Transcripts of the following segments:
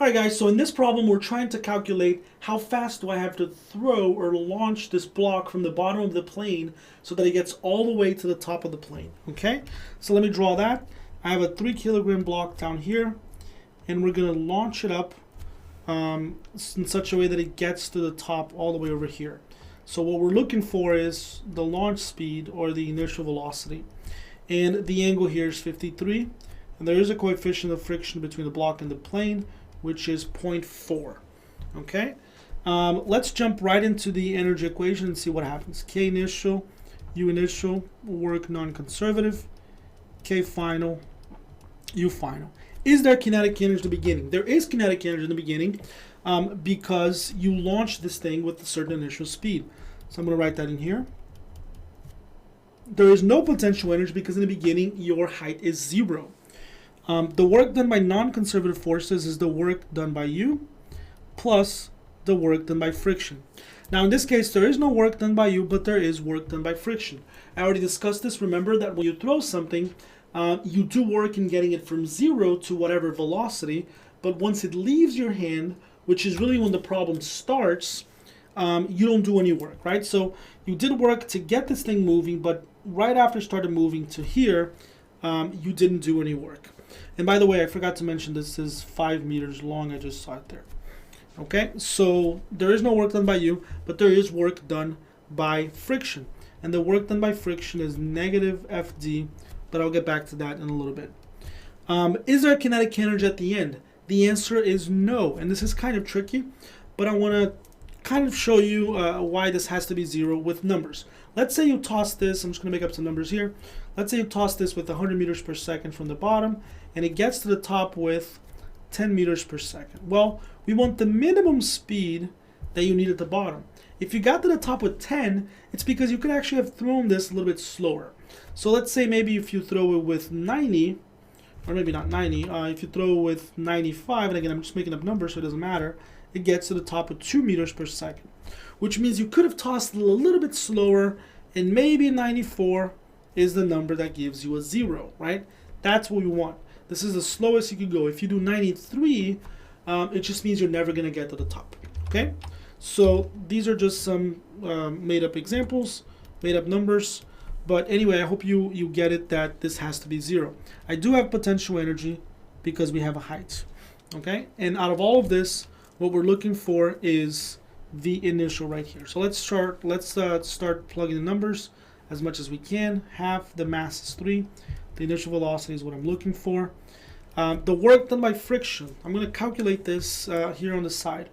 Alright guys, so in this problem we're trying to calculate how fast do I have to throw or launch this block from the bottom of the plane so that it gets all the way to the top of the plane. Okay, so let me draw that. I have a 3 kilogram block down here and we're going to launch it up in such a way that it gets to the top all the way over here. So what we're looking for is the launch speed or the initial velocity. And the angle here is 53. And there is a coefficient of friction between the block and the plane, which is 0.4. Okay, let's jump right into the energy equation and see what happens. K initial, U initial, work non-conservative, K final, U final. Is there kinetic energy at the beginning? There is kinetic energy in the beginning because you launch this thing with a certain initial speed. So I'm going to write that in here. There is no potential energy because in the beginning your height is 0. The work done by non-conservative forces is the work done by you plus the work done by friction. Now in this case there is no work done by you, but there is work done by friction. I already discussed this. Remember that when you throw something, you do work in getting it from 0 to whatever velocity, but once it leaves your hand, which is really when the problem starts, you don't do any work, right? So you did work to get this thing moving, but right after it started moving to here, you didn't do any work. And by the way, I forgot to mention this is 5 meters long. I just saw it there. Okay, so there is no work done by you, but there is work done by friction. And the work done by friction is negative FD, but I'll get back to that in a little bit. Is there kinetic energy at the end? The answer is no. And this is kind of tricky, but I want to kind of show you why this has to be 0 with numbers. Let's say you toss this, I'm just going to make up some numbers here. Let's say you toss this with 100 meters per second from the bottom, and it gets to the top with 10 meters per second. Well, we want the minimum speed that you need at the bottom. If you got to the top with 10, it's because you could actually have thrown this a little bit slower. So let's say maybe if you throw it with 90, or maybe not 90, if you throw with 95, and again, I'm just making up numbers so it doesn't matter, it gets to the top with 2 meters per second, which means you could have tossed it a little bit slower, and maybe 94 is the number that gives you a 0, right? That's what we want. This is the slowest you could go. If you do 93, it just means you're never going to get to the top, okay? So these are just some made-up examples, made-up numbers. But anyway, I hope you get it that this has to be 0. I do have potential energy because we have a height, okay? And out of all of this, what we're looking for is the initial right here. So let's start plugging the numbers as much as we can. Half the mass is 3. The initial velocity is what I'm looking for. The work done by friction, I'm going to calculate this here on the side.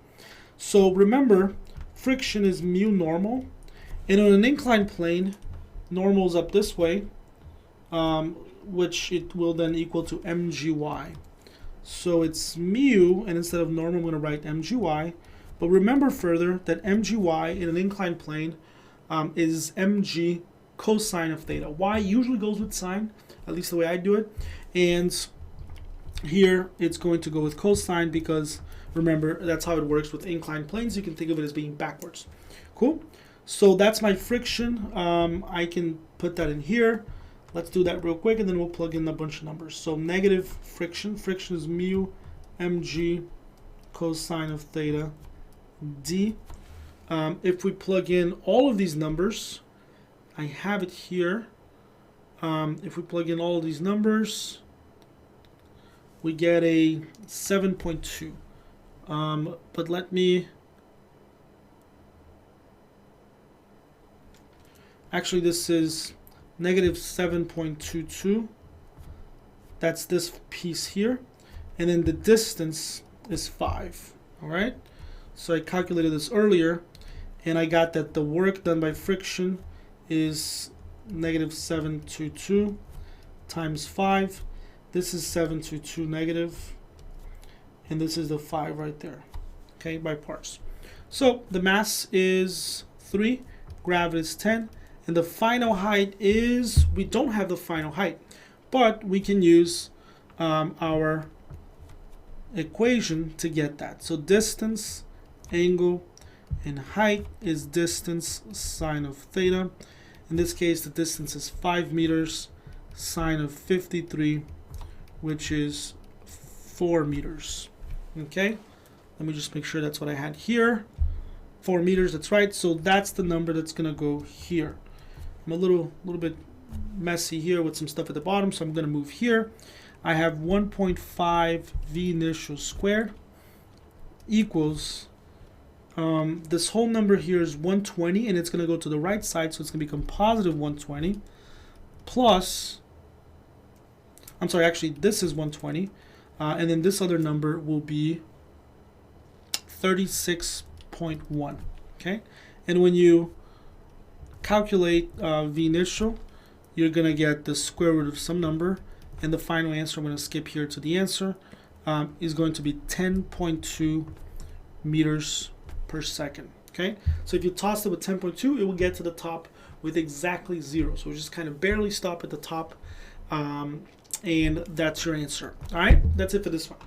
So remember, friction is mu normal, and on an inclined plane, normal is up this way, which it will then equal to mgy. So it's mu, and instead of normal, I'm going to write mgy. But remember further that mgy in an inclined plane is mg cosine of theta. Y usually goes with sine, at least the way I do it. And here it's going to go with cosine because, remember, that's how it works with inclined planes. You can think of it as being backwards. Cool? So that's my friction. I can put that in here. Let's do that real quick, and then we'll plug in a bunch of numbers. So negative friction. Friction is mu mg cosine of theta d. If we plug in all of these numbers, I have it here. If we plug in all of these numbers, we get a 7.2. But let me... Actually, this is negative 7.22. That's this piece here. And then the distance is 5. All right? So I calculated this earlier, and I got that the work done by friction is negative 722 times 5. This is 722 negative, and this is the 5 right there, okay, by parts. So the mass is 3, gravity is 10, and the final height is, we don't have the final height, but we can use our equation to get that. So distance, angle, and height is distance sine of theta. In this case, the distance is 5 meters, sine of 53, which is 4 meters. Okay, let me just make sure that's what I had here. 4 meters, that's right. So that's the number that's gonna go here. I'm a little bit messy here with some stuff at the bottom, so I'm gonna move here. I have 1.5 v initial squared equals, this whole number here is 120, and it's gonna go to the right side, so it's gonna become positive 120 plus, I'm sorry, actually this is 120, and then this other number will be 36.1. Okay, and when you calculate v initial, you're gonna get the square root of some number, and the final answer, I'm gonna skip here to the answer, is going to be 10.2 meters per second. Okay, so if you toss it with 10.2, it will get to the top with exactly 0. So we just kind of barely stop at the top, and that's your answer. All right, that's it for this one.